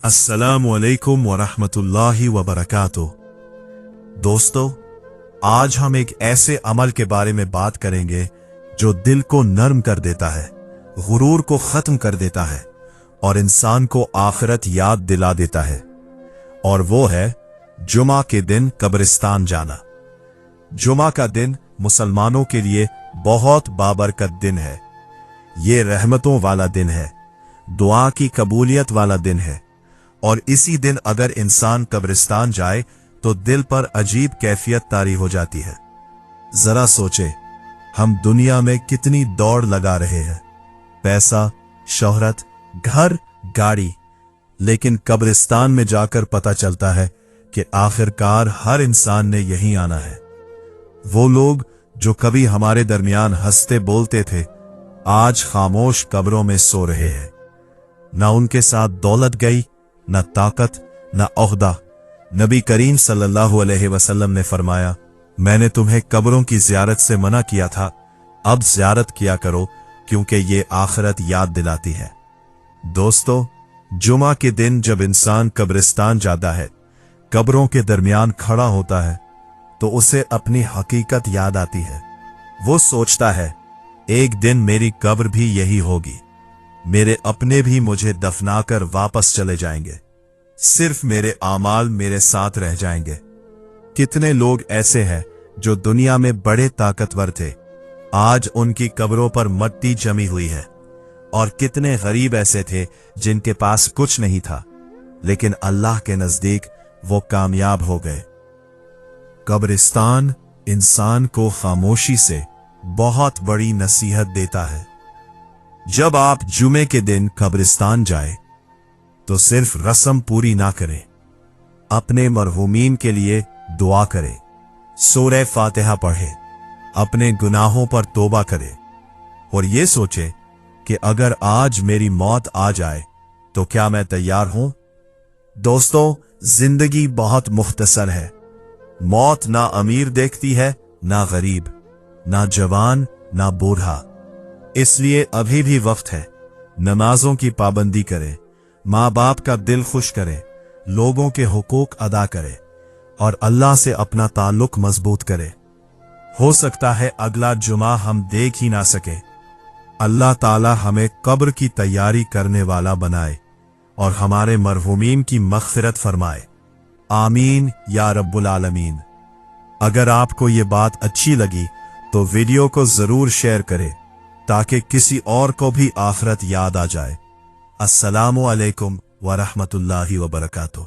अस्सलामु अलैकुम वरहमतुल्लाहि वबरकातुह। दोस्तों, आज हम एक ऐसे अमल के बारे में बात करेंगे जो दिल को नर्म कर देता है, गुरूर को खत्म कर देता है और इंसान को आखिरत याद दिला देता है, और वो है जुमा के दिन कब्रिस्तान जाना। जुमा का दिन मुसलमानों के लिए बहुत बाबरकत दिन है। ये रहमतों वाला दिन है, दुआ की कबूलियत वाला दिन है, और इसी दिन अगर इंसान कब्रिस्तान जाए तो दिल पर अजीब कैफियत तारी हो जाती है। जरा सोचे, हम दुनिया में कितनी दौड़ लगा रहे हैं, पैसा, शोहरत, घर, गाड़ी, लेकिन कब्रिस्तान में जाकर पता चलता है कि आखिरकार हर इंसान ने यहीं आना है। वो लोग जो कभी हमारे दरमियान हंसते बोलते थे, आज खामोश कब्रों में सो रहे हैं। ना उनके साथ दौलत गई, न ताकत, न ओहदा। नबी करीम सल्लल्लाहु अलैहि वसल्लम ने फरमाया, मैंने तुम्हें कब्रों की ज़ियारत से मना किया था, अब ज़ियारत किया करो, क्योंकि ये आखिरत याद दिलाती है। दोस्तों, जुमा के दिन जब इंसान कब्रिस्तान जाता है, कब्रों के दरमियान खड़ा होता है, तो उसे अपनी हकीकत याद आती है। वो सोचता है, एक दिन मेरी कब्र भी यही होगी, मेरे अपने भी मुझे दफनाकर वापस चले जाएंगे, सिर्फ मेरे आमाल मेरे साथ रह जाएंगे। कितने लोग ऐसे हैं जो दुनिया में बड़े ताकतवर थे, आज उनकी कब्रों पर मट्टी जमी हुई है, और कितने गरीब ऐसे थे जिनके पास कुछ नहीं था, लेकिन अल्लाह के नजदीक वो कामयाब हो गए। कब्रिस्तान इंसान को खामोशी से बहुत बड़ी नसीहत देता है। जब आप जुमे के दिन कब्रिस्तान जाए तो सिर्फ रस्म पूरी ना करें, अपने मरहूमीन के लिए दुआ करें, सूरह फातिहा पढ़े, अपने गुनाहों पर तौबा करें, और ये सोचे कि अगर आज मेरी मौत आ जाए तो क्या मैं तैयार हूं। दोस्तों, जिंदगी बहुत मुख्तसर है। मौत ना अमीर देखती है, ना गरीब, ना जवान, ना बूढ़ा। इसलिए अभी भी वक्त है, नमाजों की पाबंदी करें, माँ बाप का दिल खुश करें, लोगों के हुकूक अदा करें, और अल्लाह से अपना ताल्लुक मजबूत करें। हो सकता है अगला जुमा हम देख ही ना सके। अल्लाह ताला हमें कब्र की तैयारी करने वाला बनाए और हमारे मरहूमीन की मग़फ़िरत फरमाए। आमीन या रब्बुल आलमीन। अगर आपको ये बात अच्छी लगी तो वीडियो को जरूर शेयर करें, ताकि किसी और को भी आखिरत याद आ जाए। अस्सलामु अलैकुम वरहमतुल्लाहि वबरकातुह।